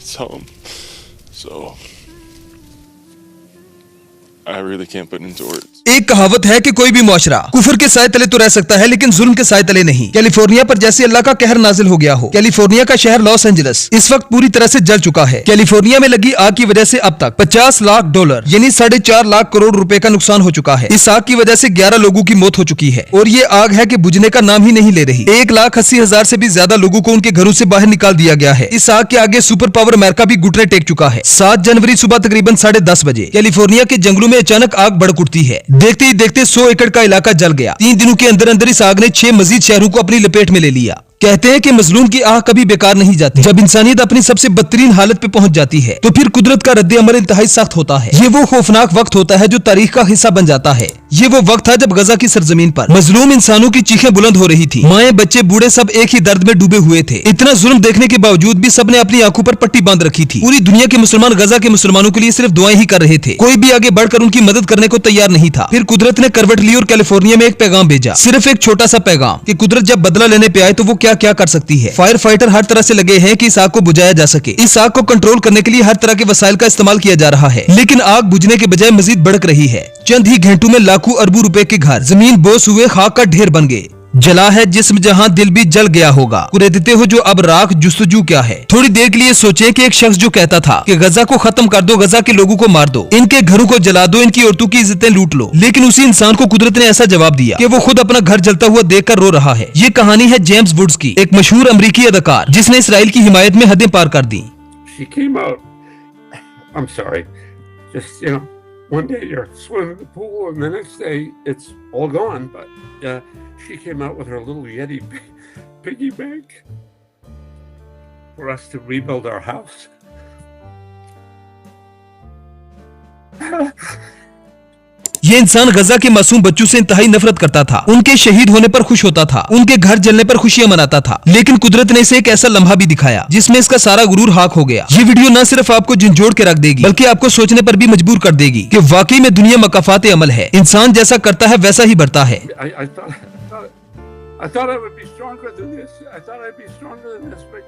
tell him. So I really can't put into words. एक कहावत है कि कोई भी मुआशरा कुफर के साए तले तो रह सकता है लेकिन जुल्म के साए तले नहीं। कैलिफोर्निया पर जैसे अल्लाह का कहर नाजिल हो गया हो। कैलिफोर्निया का शहर लॉस एंजलिस इस वक्त पूरी तरह से जल चुका है। कैलिफोर्निया में लगी आग की वजह से अब तक $50 लाख यानी 4.5 लाख करोड़ रुपए का नुकसान हो चुका है। इस आग की वजह से 11 लोगों की मौत हो चुकी है और ये आग है कि बुझने का नाम ही नहीं ले रही। 1,80,000 से भी ज्यादा लोगों को उनके घरों से बाहर निकाल दिया गया है। इस आग के आगे सुपर पावर अमेरिका भी घुटने टेक चुका है। 7 जनवरी सुबह तकरीबन 10:30 बजे कैलिफोर्निया के जंगलों में अचानक आग भड़क उठती है। देखते ही देखते 100 एकड़ का इलाका जल गया। 3 दिनों के अंदर अंदर इस आग ने 6 मजीद शहरों को अपनी लपेट में ले लिया। कहते हैं कि मजलूम की आह कभी बेकार नहीं जाती। जब इंसानियत अपनी सबसे बदतरीन हालत पे पहुंच जाती है तो फिर कुदरत का रद्द अमल इंतहाई सख्त होता है। ये वो खौफनाक वक्त होता है जो तारीख का हिस्सा बन जाता है। ये वो वक्त था जब गजा की सरजमीन पर मजलूम इंसानों की चीखें बुलंद हो रही थी। माएं, बच्चे, बूढ़े सब एक ही दर्द में डूबे हुए थे। इतना जुल्म देखने के बावजूद भी सबने अपनी आंखों पर पट्टी बांध रखी थी। पूरी दुनिया के मुसलमान गजा के मुसलमानों के लिए सिर्फ दुआएं ही कर रहे थे। कोई भी आगे बढ़कर उनकी मदद करने को तैयार नहीं था। फिर कुदरत ने करवट ली और कैलिफोर्निया में एक पैगाम भेजा। सिर्फ एक छोटा सा पैगाम कि कुदरत जब बदला लेने पे आए तो वो क्या क्या कर सकती है। फायर फाइटर हर तरह से लगे हैं कि इस आग को बुझाया जा सके। इस आग को कंट्रोल करने के लिए हर तरह के वसाइल का इस्तेमाल किया जा रहा है लेकिन आग बुझने के बजाय मजीद भड़क रही है। चंद ही घंटों में लाखों अरबों रुपए के घर जमीन बोस हुए, खाक का ढेर बन गए। जला है जिस्म जहां दिल भी जल गया होगा। कुरेदते हो जो अब राख जुस्तजू क्या है। थोड़ी देर के लिए सोचें कि एक शख्स जो कहता था कि गजा को खत्म कर दो, गजा के लोगों को मार दो, इनके घरों को जला दो, इनकी औरतों की इज्जतें लूट लो, लेकिन उसी इंसान को कुदरत ने ऐसा जवाब दिया कि वो खुद अपना घर जलता हुआ देखकर रो रहा है। ये कहानी है जेम्स वुड्स की, एक मशहूर अमरीकी अदाकार जिसने इसराइल की हिमायत में हदें पार कर दी। She came out. I'm sorry. Just, one day you're swimming in the pool and the next day it's all gone. But she came out with her little Yeti piggy bank for us to rebuild our house. ये इंसान गजा के मासूम बच्चों से इंतहाई नफरत करता था। उनके शहीद होने पर खुश होता था, उनके घर जलने पर खुशियां मनाता था। लेकिन कुदरत ने इसे एक ऐसा लम्हा भी दिखाया जिसमें इसका सारा गुरूर खाक हो गया। ये वीडियो न सिर्फ आपको झंझोड़ के रख देगी बल्कि आपको सोचने पर भी मजबूर कर देगी कि वाकई में दुनिया मकाफात अमल है। इंसान जैसा करता है वैसा ही बढ़ता है। I thought I would be stronger than this. I thought I'd be stronger than this, but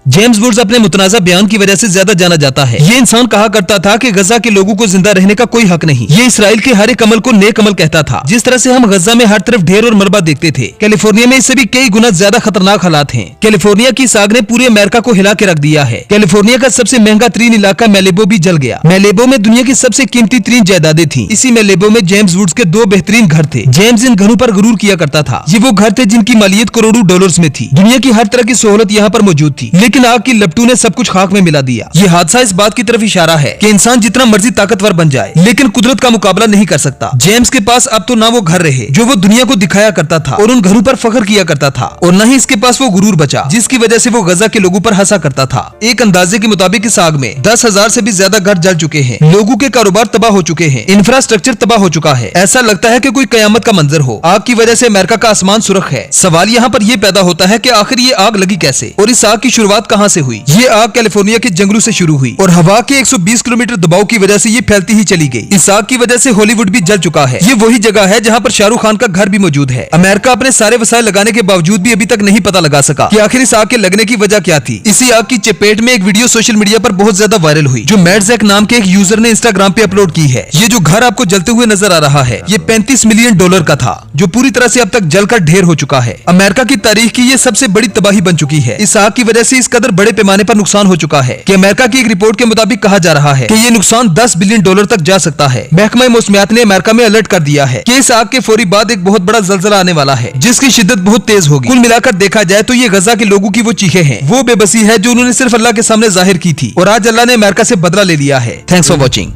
James Woods अपने मुतनाज़ा बयान की वजह से ज्यादा जाना जाता है। ये इंसान कहा करता था कि गजा के लोगों को जिंदा रहने का कोई हक नहीं। ये इसराइल के हर एक अमल को नेक अमल कहता था। जिस तरह से हम गजा में हर तरफ ढेर और मलबा देखते थे, कैलिफोर्निया में इससे भी कई गुना ज्यादा खतरनाक हालात हैं। कैलिफोर्निया की इस आग ने पूरे अमेरिका को हिला के रख दिया है। कैलिफोर्निया का सबसे महंगा तरीन इलाका मेलेबो भी जल गया। मेलेबो में दुनिया की सबसे कीमती तरीन जायदादें थी। इसी मेलेबो में जेम्स वुड्स के 2 बेहतरीन घर थे। जेम्स इन घरों पर गुरूर किया करता था। ये वो घर थे जिनकी मालियत करोड़ों डॉलर्स में थी। दुनिया की हर तरह की सहूलत यहाँ पर मौजूद थी, लेकिन आग की लपटों ने सब कुछ खाक में मिला दिया। ये हादसा इस बात की तरफ इशारा है कि इंसान जितना मर्जी ताकतवर बन जाए लेकिन कुदरत का मुकाबला नहीं कर सकता। जेम्स के पास अब तो ना वो घर रहे जो वो दुनिया को दिखाया करता था और उन घरों पर फख्र किया करता था, और न ही इसके पास वो गुरूर बचा जिसकी वजह से वो गजा के लोगों पर हंसा करता था। एक अंदाजे के मुताबिक इस आग में 10,000 से भी ज्यादा घर जल चुके हैं। लोगों के कारोबार तबाह हो चुके हैं, इंफ्रास्ट्रक्चर तबाह हो चुका है। ऐसा लगता है कि कोई कयामत का मंजर हो। आग की वजह से अमेरिका का आसमान सुर्ख है। सवाल यहाँ पर यह पैदा होता है कि आखिर ये आग लगी कैसे और इस आग की शुरुआत कहाँ से हुई। ये आग कैलिफोर्निया के जंगलों से शुरू हुई और हवा के 120 किलोमीटर दबाव की वजह से ये फैलती ही चली गई। इस आग की वजह से हॉलीवुड भी जल चुका है। ये वही जगह है जहाँ पर शाहरुख खान का घर भी मौजूद है। अमेरिका अपने सारे वसाइल लगाने के बावजूद भी अभी तक नहीं पता लगा सका कि आखिर इस आग के लगने की वजह क्या थी। इसी आग की चपेट में एक वीडियो सोशल मीडिया पर बहुत ज्यादा वायरल हुई जो मैड जैक नाम के एक यूजर ने इंस्टाग्राम पे अपलोड की है। ये जो घर आपको जलते हुए नजर आ रहा है ये $35 मिलियन का था जो पूरी तरह से अब तक जलकर ढेर हो चुका है। अमेरिका की तारीख की ये सबसे बड़ी तबाही बन चुकी है। इस आग की वजह से इस कदर बड़े पैमाने पर नुकसान हो चुका है कि अमेरिका की एक रिपोर्ट के मुताबिक कहा जा रहा है कि ये नुकसान $10 बिलियन तक जा सकता है। महकमा मौसमियात ने अमेरिका में अलर्ट कर दिया है कि इस आग के फौरी बाद एक बहुत बड़ा जलजला आने वाला है जिसकी शिद्दत बहुत तेज होगी। कुल मिलाकर देखा जाए तो ये गजा के लोगों की वो चीखें हैं, वो बेबसी है जो उन्होंने सिर्फ अल्लाह के सामने जाहिर की थी और आज अल्लाह ने अमेरिका से बदला ले लिया है। Thanks for watching.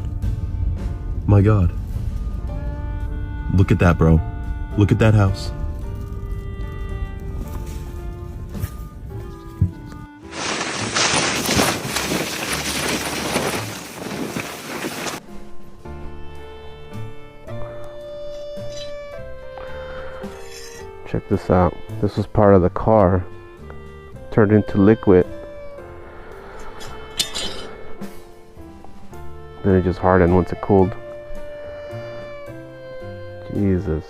My God. Look at that, bro. Look at that house. Check this out. This was part of the car. Turned into liquid. Then it just hardened once it cooled. Jesus.